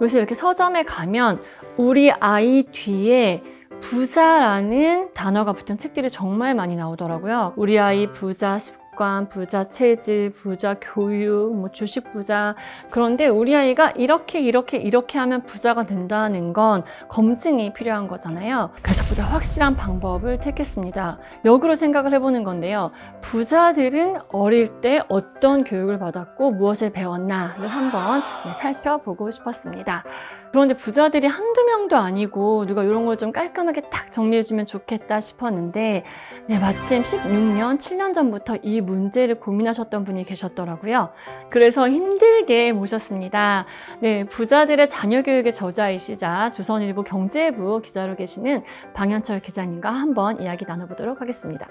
요새 이렇게 서점에 가면 우리 아이 뒤에 부자라는 단어가 붙은 책들이 정말 많이 나오더라고요. 우리 아이 부자 습관, 부자 체질, 부자 교육, 뭐 주식 부자. 그런데 우리 아이가 이렇게 하면 부자가 된다는 건 검증이 필요한 거잖아요. 그래서 보다 확실한 방법을 택했습니다. 역으로 생각을 해보는 건데요. 부자들은 어릴 때 어떤 교육을 받았고 무엇을 배웠나를 한번 살펴보고 싶었습니다. 그런데 부자들이 한두 명도 아니고 누가 이런 걸 좀 깔끔하게 딱 정리해주면 좋겠다 싶었는데 마침 16년, 7년 전부터 이 문제를 고민하셨던 분이 계셨더라고요. 그래서 힘들게 모셨습니다. 부자들의 자녀교육의 저자이시자 조선일보 경제부 기자로 계시는 방현철 기자님과 한번 이야기 나눠보도록 하겠습니다.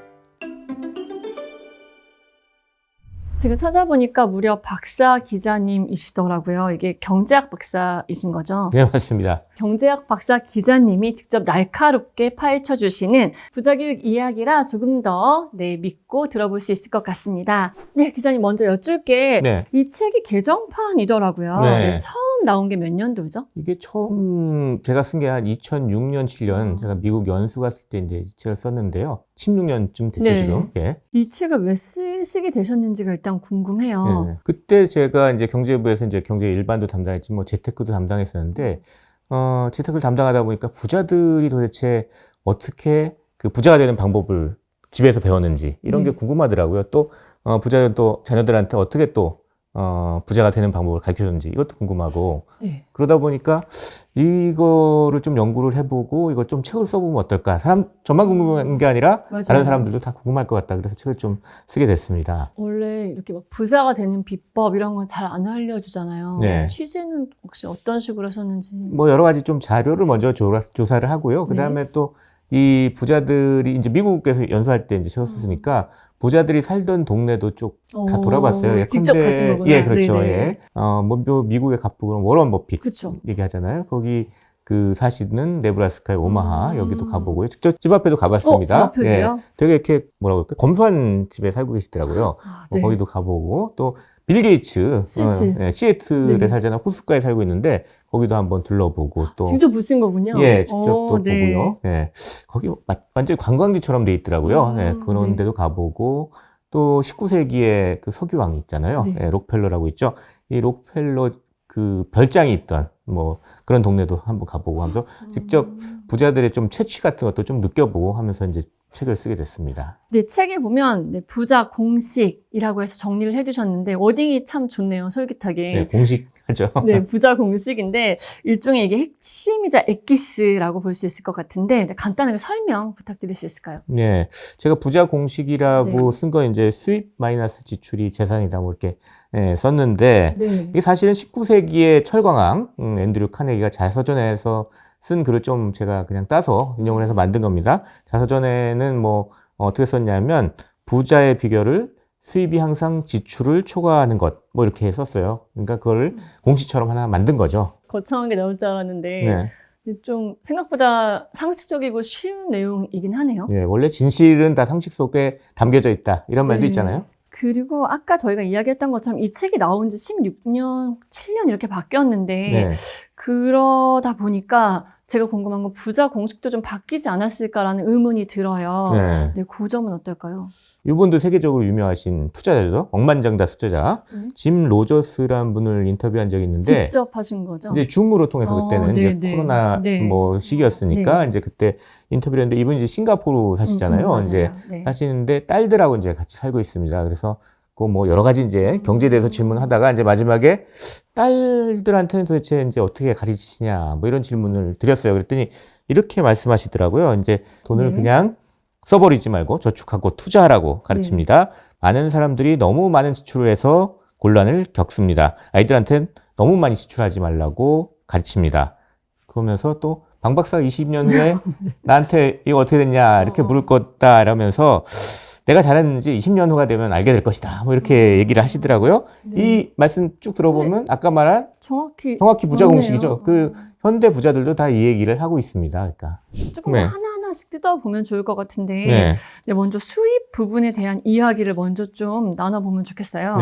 지금 찾아보니까 무려 박사 기자님이시더라고요. 이게 경제학 박사이신 거죠? 네, 맞습니다. 경제학 박사 기자님이 직접 날카롭게 파헤쳐 주시는 부자교육 이야기라 조금 더 믿고 들어볼 수 있을 것 같습니다. 기자님 먼저 여쭐게 이 책이 개정판이더라고요. 처음 나온 게 몇 년도죠? 이게 처음 제가 쓴 게 한 2006년, 7년 제가 미국 연수 갔을 때 이제 이 책을 썼는데요. 16년쯤 됐죠, 지금. 이 책을 왜 쓰시게 되셨는지가 일단 궁금해요. 그때 제가 이제 경제부에서 이제 경제 일반도 담당했지 뭐 재테크도 담당했었는데 재테크를 담당하다 보니까 부자들이 도대체 어떻게 그 부자가 되는 방법을 집에서 배웠는지 이런 게 궁금하더라고요. 또 부자들 또 자녀들한테 어떻게 또 부자가 되는 방법을 가르쳐줬는지 이것도 궁금하고 그러다 보니까 이거를 좀 연구를 해보고 이걸 좀 책을 써보면 어떨까. 저만 궁금한 게 아니라 다른 사람들도 다 궁금할 것 같다. 그래서 책을 좀 쓰게 됐습니다. 원래 이렇게 막 부자가 되는 비법 이런 건 잘 안 알려주잖아요. 취재는 혹시 어떤 식으로 하셨는지? 뭐 여러 가지 좀 자료를 먼저 조사를 하고요. 그 다음에 또 이 부자들이 이제 미국에서 연수할 때 이제 책을 썼으니까 부자들이 살던 동네도 쭉 다 돌아봤어요. 직접 가신 거구나. 그렇죠. 뭐 미국의 갑부는 워런 버핏 얘기하잖아요. 거기 그 사시는 네브라스카의 오마하 여기도 가보고요. 직접 집 앞에도 가봤습니다. 집 앞에도요? 되게 이렇게 뭐라고 할까 검소한 집에 살고 계시더라고요. 거기도 가보고 또 빌 게이츠 시애틀에 살잖아요. 호숫가에 살고 있는데 거기도 한번 둘러보고 또 직접 보신 거군요. 직접 또 보고요. 거기 완전히 관광지처럼 돼 있더라고요. 그런 데도 가보고 또 19세기에 그 석유왕 있잖아요. 록펠러라고 있죠. 이 록펠러 그 별장이 있던 뭐 그런 동네도 한번 가보고 하면서 직접 부자들의 좀 채취 같은 것도 좀 느껴보고 하면서 이제 책을 쓰게 됐습니다. 책에 보면 부자 공식이라고 해서 정리를 해주셨는데 워딩이 참 좋네요. 솔깃하게. 공식하죠. 부자 공식인데 일종의 이게 핵심이자 엑기스라고 볼 수 있을 것 같은데 간단하게 설명 부탁드릴 수 있을까요? 제가 부자 공식이라고 쓴 거 이제 수입 마이너스 지출이 재산이다 뭐 이렇게 썼는데 이게 사실은 19세기의 철광왕 앤드류 카네기가 자서전에서 쓴 글을 좀 제가 그냥 따서 인용을 해서 만든 겁니다. 자서전에는 뭐 어떻게 썼냐면 부자의 비결을 수입이 항상 지출을 초과하는 것 뭐 이렇게 썼어요. 그러니까 그걸 공식처럼 하나 만든 거죠. 거창한 게 나올 줄 알았는데 좀 생각보다 상식적이고 쉬운 내용이긴 하네요. 원래 진실은 다 상식 속에 담겨져 있다 이런 말도 있잖아요. 그리고 아까 저희가 이야기했던 것처럼 이 책이 나온 지 16년, 7년 이렇게 바뀌었는데 그러다 보니까 제가 궁금한 건 부자 공식도 좀 바뀌지 않았을까라는 의문이 들어요. 그 점은 어떨까요? 이분도 세계적으로 유명하신 투자자죠. 억만장자 투자자 짐 로저스라는 분을 인터뷰한 적이 있는데 직접 하신 거죠? 이제 줌으로 통해서 그때는 이제 코로나 뭐 시기였으니까 이제 그때 인터뷰를 했는데 이분이 이제 싱가포르 사시잖아요. 이제 사시는데 딸들하고 이제 같이 살고 있습니다. 그래서 그 뭐 여러 가지 이제 경제에 대해서 질문하다가 이제 마지막에 딸들한테는 도대체 이제 어떻게 가르치시냐 뭐 이런 질문을 드렸어요. 그랬더니 이렇게 말씀하시더라고요. 이제 돈을 그냥 써버리지 말고 저축하고 투자하라고 가르칩니다. 많은 사람들이 너무 많은 지출을 해서 곤란을 겪습니다. 아이들한테는 너무 많이 지출하지 말라고 가르칩니다. 그러면서 또 방 박사가 20년 후에 나한테 이거 어떻게 됐냐 이렇게 물을 거다 이러면서 내가 잘했는지 20년 후가 되면 알게 될 것이다. 뭐 이렇게 얘기를 하시더라고요. 이 말씀 쭉 들어보면 아까 말한 정확히 부자 공식이죠. 그 현대 부자들도 다 이 얘기를 하고 있습니다. 그러니까 조금 하나하나씩 뜯어보면 좋을 것 같은데 먼저 수입 부분에 대한 이야기를 먼저 좀 나눠보면 좋겠어요.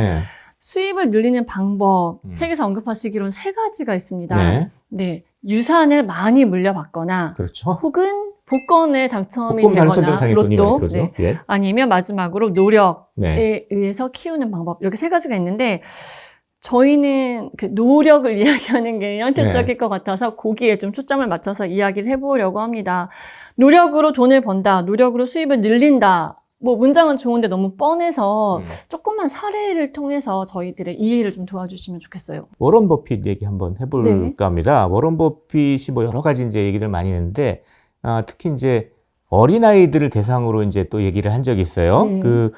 수입을 늘리는 방법, 책에서 언급하시기로는 3가지가 있습니다. 네. 네. 유산을 많이 물려받거나, 그렇죠. 혹은 복권에 당첨이 복권 되거나, 당첨되면 돈이 많이 로또, 들어죠. 네. 예. 아니면 마지막으로 노력에 네. 의해서 키우는 방법. 이렇게 3가지가 있는데, 저희는 그 노력을 이야기하는 게 현실적일 것 같아서 거기에 좀 초점을 맞춰서 이야기를 해보려고 합니다. 노력으로 돈을 번다, 노력으로 수입을 늘린다. 뭐 문장은 좋은데 너무 뻔해서 조금만 사례를 통해서 저희들의 이해를 좀 도와주시면 좋겠어요. 워런 버핏 얘기 한번 해볼까 합니다. 워런 버핏이 뭐 여러 가지 이제 얘기를 많이 했는데, 특히 이제 어린아이들을 대상으로 이제 또 얘기를 한 적이 있어요. 네. 그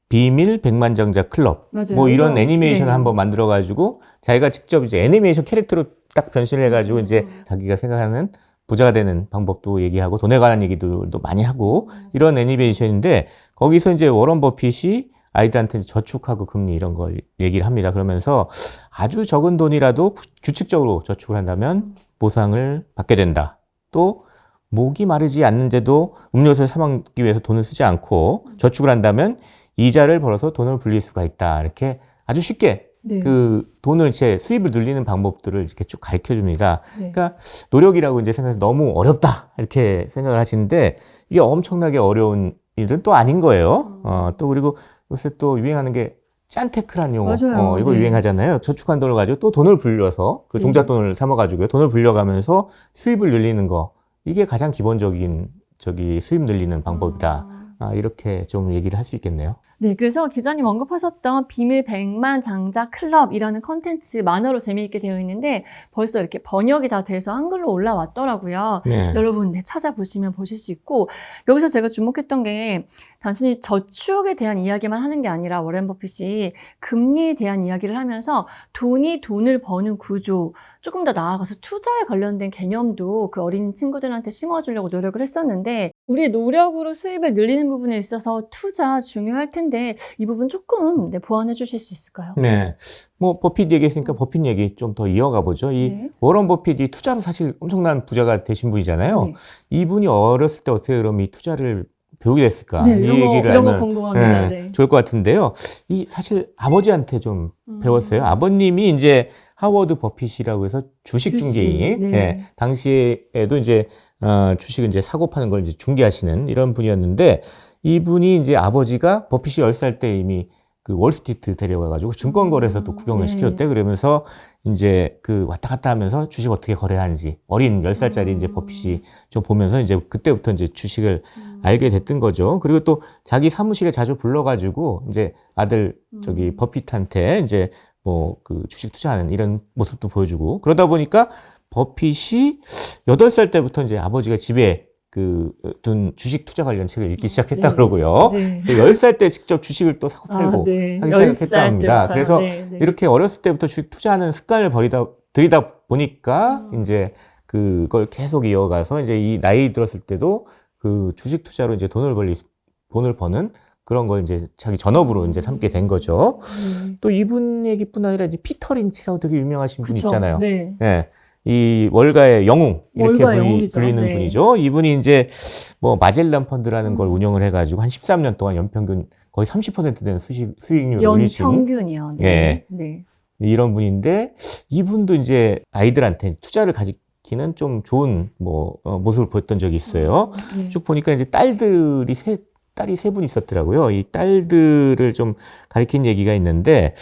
비밀 백만장자 클럽. 맞아요. 뭐 이런 애니메이션을 네. 한번 만들어가지고 자기가 직접 이제 애니메이션 캐릭터로 딱 변신을 해가지고 이제 자기가 생각하는 부자가 되는 방법도 얘기하고 돈에 관한 얘기들도 많이 하고 이런 애니메이션인데 거기서 이제 워런 버핏이 아이들한테 저축하고 금리 이런 걸 얘기를 합니다. 그러면서 아주 적은 돈이라도 규칙적으로 저축을 한다면 보상을 받게 된다. 또 목이 마르지 않는데도 음료수를 사 먹기 위해서 돈을 쓰지 않고 저축을 한다면 이자를 벌어서 돈을 불릴 수가 있다. 이렇게 아주 쉽게 그 돈을 제 수입을 늘리는 방법들을 이렇게 쭉 가르쳐 줍니다. 그러니까 노력이라고 이제 생각해서 너무 어렵다. 이렇게 생각을 하시는데 이게 엄청나게 어려운 일은 또 아닌 거예요. 또 그리고 요새 또 유행하는 게 짠테크란 용어. 이거 유행하잖아요. 저축한 돈을 가지고 또 돈을 불려서 그 종잣돈을 삼아가지고 돈을 불려가면서 수입을 늘리는 거. 이게 가장 기본적인 수입 늘리는 방법이다. 이렇게 좀 얘기를 할 수 있겠네요. 네, 그래서 기자님 언급하셨던 비밀 백만장자 클럽이라는 컨텐츠 만화로 재미있게 되어 있는데 벌써 이렇게 번역이 다 돼서 한글로 올라왔더라고요. 네. 여러분 찾아보시면 보실 수 있고 여기서 제가 주목했던 게 단순히 저축에 대한 이야기만 하는 게 아니라 워렌 버핏이 금리에 대한 이야기를 하면서 돈이 돈을 버는 구조, 조금 더 나아가서 투자에 관련된 개념도 그 어린 친구들한테 심어주려고 노력을 했었는데 우리의 노력으로 수입을 늘리는 부분에 있어서 투자 중요할 텐데 이 부분 조금 보완해 주실 수 있을까요? 네. 뭐 버핏 얘기했으니까 버핏 얘기 좀 더 이어가 보죠. 이 워런 버핏이 투자로 사실 엄청난 부자가 되신 분이잖아요. 이분이 어렸을 때 어떻게 그럼 이 투자를 배우게 됐을까? 이 얘기를 알면 궁금합니다. 좋을 것 같은데요. 이 사실 아버지한테 좀 배웠어요. 아버님이 이제 하워드 버핏이라고 해서 주식 중개인. 당시에도 이제 주식을 이제 사고 파는 걸 이제 중개하시는 이런 분이었는데 이분이 이제 아버지가 버핏이 10살 때 이미 그 월스트리트 데려가가지고 증권거래소도 구경을 시켰대. 그러면서 이제 그 왔다 갔다 하면서 주식 어떻게 거래하는지 어린 10살짜리 이제 버핏이 좀 보면서 이제 그때부터 이제 주식을 알게 됐던 거죠. 그리고 또 자기 사무실에 자주 불러가지고 이제 아들 버핏한테 이제 뭐 그 주식 투자하는 이런 모습도 보여주고 그러다 보니까 버핏이 8살 때부터 이제 아버지가 집에 둔 주식 투자 관련 책을 읽기 시작했다 그러고요. 10살 때 직접 주식을 또 사고 팔고 하기 시작했다 합니다. 그래서 이렇게 어렸을 때부터 주식 투자하는 습관을 들이다 보니까 이제 그걸 계속 이어가서 이제 이 나이 들었을 때도 그 주식 투자로 이제 돈을 버는 그런 걸 이제 자기 전업으로 이제 삼게 된 거죠. 또 이분 얘기뿐 아니라 이제 피터 린치라고 되게 유명하신 분 있잖아요. 이 월가의 영웅 이렇게 불리는 분이죠. 이분이 이제 뭐 마젤란 펀드라는 걸 운영을 해가지고 한 13년 동안 연평균 거의 30% 되는 수익률을 올리신 연평균이요. 이런 분인데 이분도 이제 아이들한테 투자를 가지키는 좀 좋은 모습을 보였던 적이 있어요. 쭉 보니까 이제 딸이 3분 있었더라고요. 이 딸들을 좀 가리킨 얘기가 있는데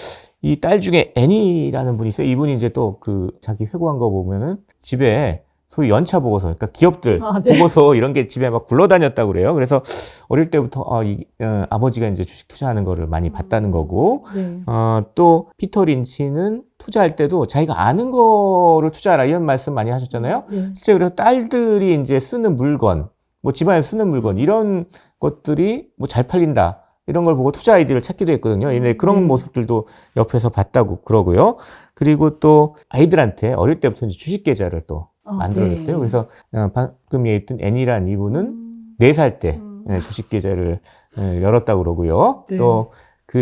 이 딸 중에 애니라는 분이 있어요. 이분이 이제 또 자기 회고한 거 보면은 집에 소위 연차 보고서, 그러니까 기업들 보고서 이런 게 집에 막 굴러다녔다고 그래요. 그래서 어릴 때부터 아버지가 이제 주식 투자하는 거를 많이 봤다는 거고, 또 피터 린치는 투자할 때도 자기가 아는 거를 투자하라 이런 말씀 많이 하셨잖아요. 실제 그래서 딸들이 이제 쓰는 물건, 뭐 집안에서 쓰는 물건 이런 것들이 뭐 잘 팔린다. 이런 걸 보고 투자 아이디어를 찾기도 했거든요. 근데 그런 모습들도 옆에서 봤다고 그러고요. 그리고 또 아이들한테 어릴 때부터 이제 주식 계좌를 또 만들어줬대요. 그래서 방금 얘기했던 애니란 이분은 4살 때 주식 계좌를 열었다고 그러고요. 또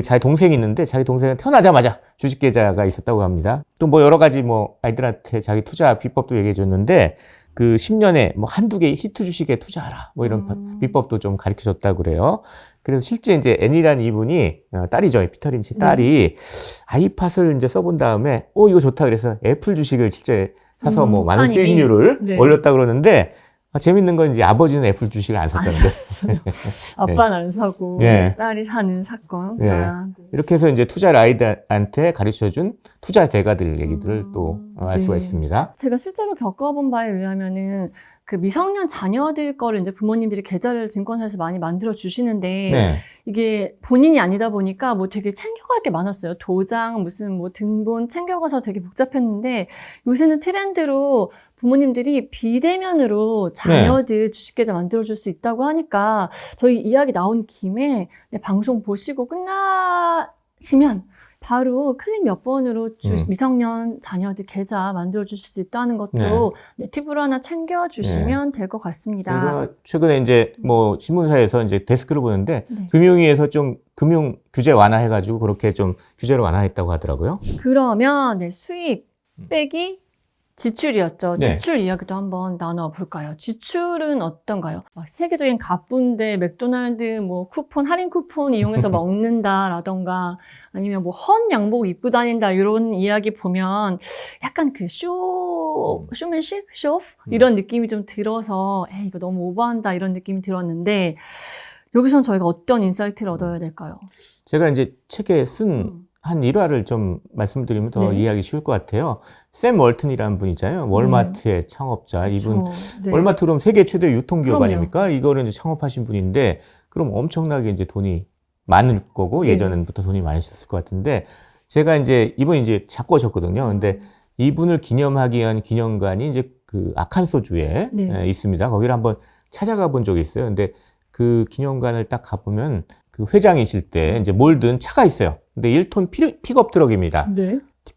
자기 동생이 있는데 자기 동생은 태어나자마자 주식 계좌가 있었다고 합니다. 또 뭐 여러 가지 아이들한테 자기 투자 비법도 얘기해 줬는데 10년에 한두 개의 히트 주식에 투자하라. 뭐 이런 비법도 좀 가르쳐 줬다고 그래요. 그래서 실제 이제 애니라는 이분이, 딸이죠. 피터 린치 딸이 아이팟을 이제 써본 다음에, 이거 좋다. 그래서 애플 주식을 실제 사서 뭐 많은 수익률을 올렸다 그러는데, 재밌는 건 이제 아버지는 애플 주식을 안 샀다는데. 아빠는 안 사고 딸이 사는 사건. 이렇게 해서 이제 투자를 아이들한테 가르쳐준 투자 대가들 얘기들을 또 알 수가 있습니다. 제가 실제로 겪어본 바에 의하면은 그 미성년 자녀들 거를 이제 부모님들이 계좌를 증권사에서 많이 만들어 주시는데 이게 본인이 아니다 보니까 뭐 되게 챙겨갈 게 많았어요. 도장, 무슨 뭐 등본 챙겨가서 되게 복잡했는데 요새는 트렌드로 부모님들이 비대면으로 자녀들 주식계좌 만들어줄 수 있다고 하니까 저희 이야기 나온 김에 방송 보시고 끝나시면 바로 클릭 몇 번으로 미성년 자녀들 계좌 만들어주실 수 있다는 것도 팁으로 하나 챙겨주시면 될 것 같습니다. 제가 최근에 이제 뭐 신문사에서 이제 데스크를 보는데 금융위에서 좀 금융 규제 완화해가지고 그렇게 좀 규제를 완화했다고 하더라고요. 그러면 수입 빼기 지출이었죠. 지출 이야기도 한번 나눠볼까요? 지출은 어떤가요? 막 세계적인 가뿐데 맥도날드 뭐 쿠폰, 할인 쿠폰 이용해서 먹는다라던가 아니면 뭐 헌 양복 입고 다닌다 이런 이야기 보면 약간 그 쇼맨십? 쇼오프? 이런 느낌이 좀 들어서 에이, 이거 너무 오버한다 이런 느낌이 들었는데 여기선 저희가 어떤 인사이트를 얻어야 될까요? 제가 이제 책에 쓴 한 일화를 좀 말씀드리면 더 이해하기 쉬울 것 같아요. 샘 월튼이라는 분 있잖아요. 월마트의 창업자. 이분, 월마트 그럼 세계 최대 유통기업 아닙니까? 이거를 이제 창업하신 분인데, 그럼 엄청나게 이제 돈이 많을 거고, 예전부터 돈이 많이 썼을 것 같은데, 제가 이제, 이분이 이제 작고 하셨거든요. 근데 이분을 기념하기 위한 기념관이 이제 그 아칸소주에 있습니다. 거기를 한번 찾아가 본 적이 있어요. 근데 그 기념관을 딱 가보면 그 회장이실 때 이제 몰든 차가 있어요. 근데 1톤 픽업 트럭입니다.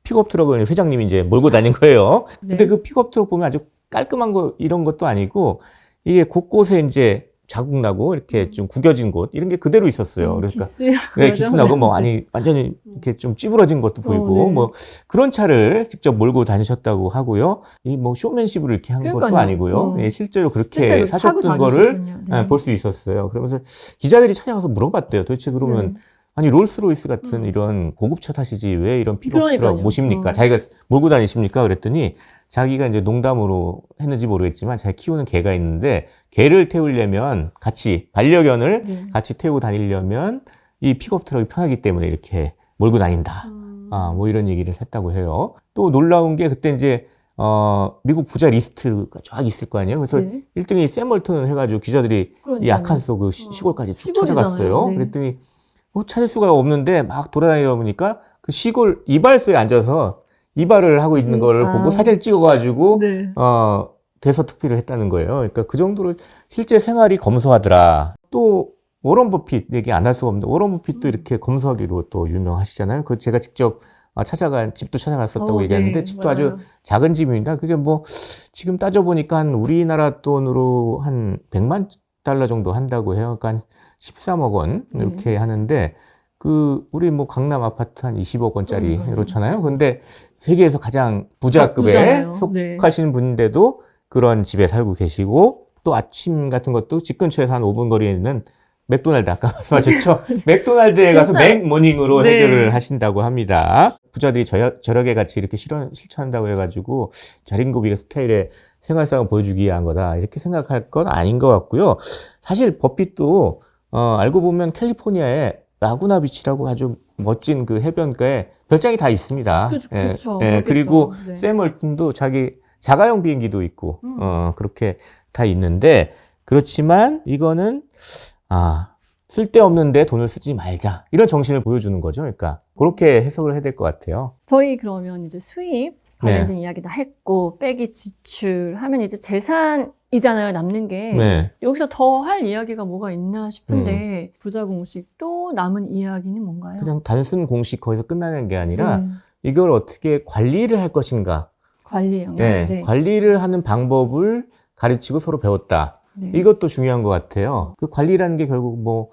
픽업 트럭을 회장님이 이제 몰고 다닌 거예요. 근데 그 픽업 트럭 보면 아주 깔끔한 거 이런 것도 아니고 이게 곳곳에 이제 자국 나고 이렇게 좀 구겨진 곳 이런 게 그대로 있었어요. 그러니까 기스나고 뭐 아니 완전히 이렇게 좀 찌부러진 것도 보이고 뭐 그런 차를 직접 몰고 다니셨다고 하고요. 이 뭐 쇼맨십으로 이렇게 한 것도 아니고요. 실제로 그렇게 사셨던 거를 볼 수 있었어요. 그러면서 기자들이 찾아가서 물어봤대요. 도대체 그러면 아니 롤스로이스 같은 이런 고급차 타시지 왜 이런 픽업 트럭 모십니까? 자기가 몰고 다니십니까? 그랬더니 자기가 이제 농담으로 했는지 모르겠지만 자기 키우는 개가 있는데 개를 태우려면 같이 반려견을 같이 태우고 다니려면 이 픽업 트럭이 편하기 때문에 이렇게 몰고 다닌다. 뭐 이런 얘기를 했다고 해요. 또 놀라운 게 그때 이제 미국 부자 리스트가 쫙 있을 거 아니에요. 그래서 1등이 샘 월튼을 해가지고 기자들이 이 아칸소 그 시골까지 쭉 찾아갔어요. 그랬더니 찾을 수가 없는데 막 돌아다니다 보니까 그 시골 이발소에 앉아서 이발을 하고 있는 거를 보고 사진을 찍어가지고 대서특필을 했다는 거예요. 그러니까 그 정도로 실제 생활이 검소하더라. 또 워런 버핏 얘기 안 할 수가 없는데 워런 버핏도 이렇게 검소하기로 또 유명하시잖아요. 그 제가 직접 찾아간 집도 찾아갔었다고 얘기했는데 집도 맞아요. 아주 작은 집입니다. 그게 뭐 지금 따져보니까 한 우리나라 돈으로 한 100만 달러 정도 한다고 해요. 그러니까 13억 원 이렇게 하는데 그 우리 뭐 강남 아파트 한 20억 원짜리 그렇잖아요. 근데 세계에서 가장 부자급에 속하시는 분인데도 그런 집에 살고 계시고 또 아침 같은 것도 집 근처에서 한 5분 거리에 있는 맥도날드 아까 말씀하셨죠? 맥도날드에 가서 맥모닝으로 해결을 하신다고 합니다. 부자들이 저력의 가치 이렇게 실천한다고 해가지고 자린고비 스타일의 생활상을 보여주기 위한 거다 이렇게 생각할 건 아닌 것 같고요. 사실 버핏도 알고 보면 캘리포니아에 라구나 비치라고 아주 멋진 그 해변가에 별장이 다 있습니다. 그렇죠. 그리고 샘 월튼도 자기 자가용 비행기도 있고 그렇게 다 있는데 그렇지만 이거는 쓸데없는데 돈을 쓰지 말자 이런 정신을 보여주는 거죠. 그러니까 그렇게 해석을 해야 될 것 같아요. 저희 그러면 이제 수입 관련된 이야기 다 했고 빼기 지출 하면 이제 재산이잖아요. 남는 게 여기서 더 할 이야기가 뭐가 있나 싶은데 부자 공식 또 남은 이야기는 뭔가요? 그냥 단순 공식 거기서 끝나는 게 아니라 이걸 어떻게 관리를 할 것인가 관리요. 관리를 하는 방법을 가르치고 서로 배웠다. 이것도 중요한 것 같아요. 그 관리라는 게 결국 뭐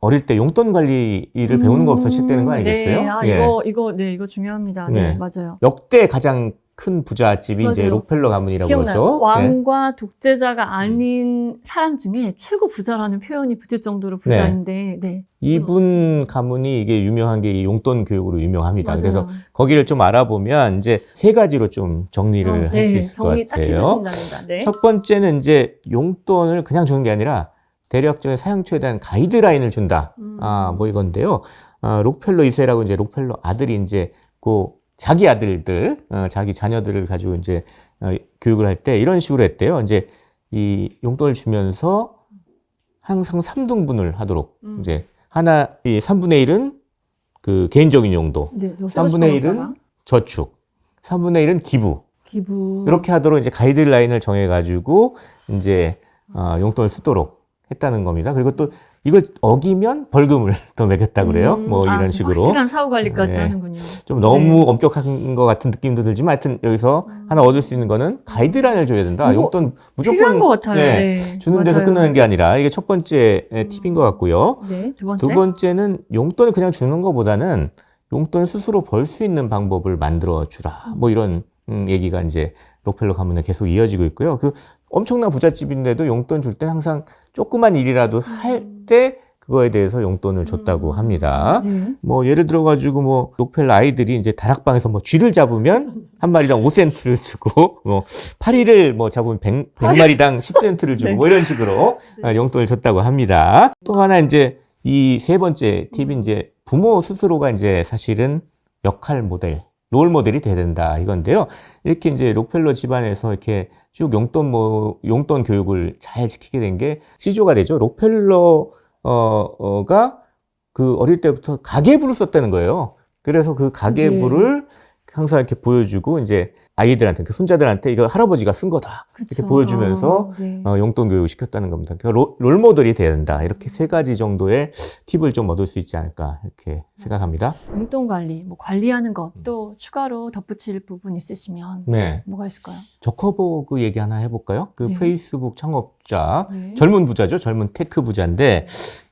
어릴 때 용돈 관리를 배우는 것부터 시작되는 거 아니겠어요? 이거 중요합니다. 맞아요. 역대 가장 큰 부잣집이 맞아요. 이제 록펠러 가문이라고 기억나요? 그러죠. 왕과 독재자가 아닌 사람 중에 최고 부자라는 표현이 붙을 정도로 부자인데, 네. 이분 가문이 이게 유명한 게 이 용돈 교육으로 유명합니다. 맞아요. 그래서 거기를 좀 알아보면 이제 세 가지로 좀 정리를 할 수 있을 것 정리 딱 같아요. 해주신답니다. 네. 첫 번째는 이제 용돈을 그냥 주는 게 아니라 대략적인 사용처에 대한 가이드라인을 준다. 뭐 이건데요. 록펠러 2세라고 이제 록펠러 아들이 이제 자기 아들들, 자기 자녀들을 가지고 이제 교육을 할 때 이런 식으로 했대요. 이제 이 용돈을 주면서 항상 3등분을 하도록 이제 이 3분의 1은 그 개인적인 용도, 네, 3분의 1은 저축, 3분의 1은 기부. 이렇게 하도록 이제 가이드라인을 정해가지고 이제 용돈을 쓰도록 했다는 겁니다. 그리고 또 이걸 어기면 벌금을 더 매겼다 그래요. 뭐 이런 식으로. 확실한 사후 관리까지 하는군요. 좀 너무 엄격한 것 같은 느낌도 들지만 하여튼 여기서 하나 얻을 수 있는 거는 가이드라인을 줘야 된다. 용돈 무조건 필요한 것 같아요. 주는 데서 끝나는 게 아니라 이게 첫 번째 팁인 것 같고요. 네, 두 번째는 용돈을 그냥 주는 것보다는 용돈을 스스로 벌 수 있는 방법을 만들어 주라. 뭐 이런 얘기가 이제 록펠러 가문에 계속 이어지고 있고요. 그 엄청난 부잣집인데도 용돈 줄 때 항상 조그만 일이라도 할 때 그거에 대해서 용돈을 줬다고 합니다. 뭐 예를 들어가지고 뭐 록펠러 아이들이 이제 다락방에서 뭐 쥐를 잡으면 한 마리당 5센트를 주고 뭐 파리를 뭐 잡으면 100마리당 10센트를 주고 뭐 이런 식으로 용돈을 줬다고 합니다. 또 하나 이제 이 세 번째 팁이 이제 부모 스스로가 이제 사실은 롤 모델이 돼야 된다 이건데요. 이렇게 이제 록펠러 집안에서 이렇게 쭉 용돈 교육을 잘 시키게 된 게 시조가 되죠. 록펠러가 그 어릴 때부터 가계부를 썼다는 거예요. 그래서 그 가계부를 항상 이렇게 보여주고 이제 아이들한테, 그 손자들한테 이거 할아버지가 쓴 거다. 이렇게 보여주면서 용돈 교육을 시켰다는 겁니다. 그러니까 롤모델이 돼야 된다. 이렇게 세 가지 정도의 팁을 좀 얻을 수 있지 않을까 이렇게 생각합니다. 용돈 관리, 뭐 관리하는 것 또 추가로 덧붙일 부분 있으시면 뭐가 있을까요? 저커버그 얘기 하나 해볼까요? 그 페이스북 창업자, 젊은 부자죠. 젊은 테크 부자인데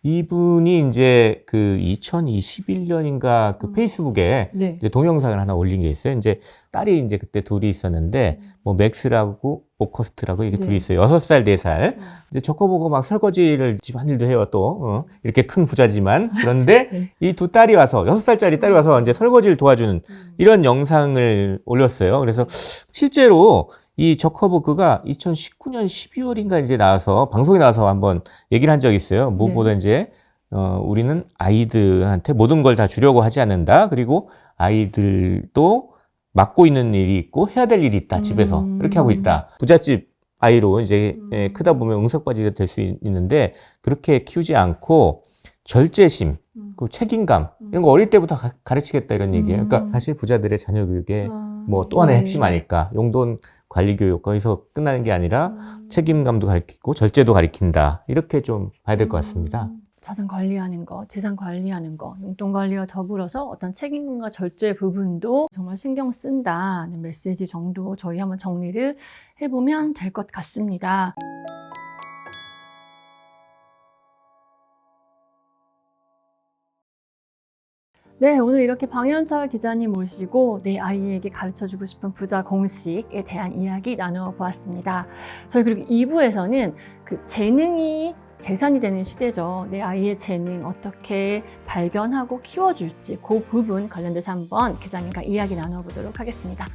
이분이 이제 그 2021년인가 그 페이스북에 이제 동영상을 하나 올린 게 있어요. 이제 딸이 이제 그때 둘이 있었는데 뭐 맥스라고 오커스트라고 이게 둘이 있어요. 6살, 4살. 이제 저커버그 막 설거지를 집안일도 해요. 또 이렇게 큰 부자지만 그런데 이 두 딸이 와서 6살짜리 딸이 와서 이제 설거지를 도와주는 이런 영상을 올렸어요. 그래서 실제로 이 저커버그가 2019년 12월인가 이제 방송에 나와서 한번 얘기를 한 적이 있어요. 무엇보다 이제 우리는 아이들한테 모든 걸 다 주려고 하지 않는다. 그리고 아이들도 맡고 있는 일이 있고 해야 될 일이 있다. 집에서 이렇게 하고 있다. 부잣집 아이로 이제 크다 보면 응석바지가 될 수 있는데 그렇게 키우지 않고 절제심, 그 책임감 이런 거 어릴 때부터 가르치겠다 이런 얘기예요. 그러니까 사실 부자들의 자녀 교육의 뭐 또 하나의 핵심 아닐까. 용돈 관리 교육 거기서 끝나는 게 아니라 책임감도 가르치고 절제도 가르친다. 이렇게 좀 봐야 될 것 같습니다. 자산 관리하는 거, 재산 관리하는 거, 용돈 관리와 더불어서 어떤 책임감과 절제 부분도 정말 신경 쓴다는 메시지 정도 저희 한번 정리를 해보면 될 것 같습니다. 네, 오늘 이렇게 방현철 기자님 모시고 내 아이에게 가르쳐주고 싶은 부자 공식에 대한 이야기 나눠보았습니다. 저희 그리고 2부에서는 그 재능이 재산이 되는 시대죠. 내 아이의 재능 어떻게 발견하고 키워줄지 그 부분 관련돼서 한번 기자님과 이야기 나눠보도록 하겠습니다.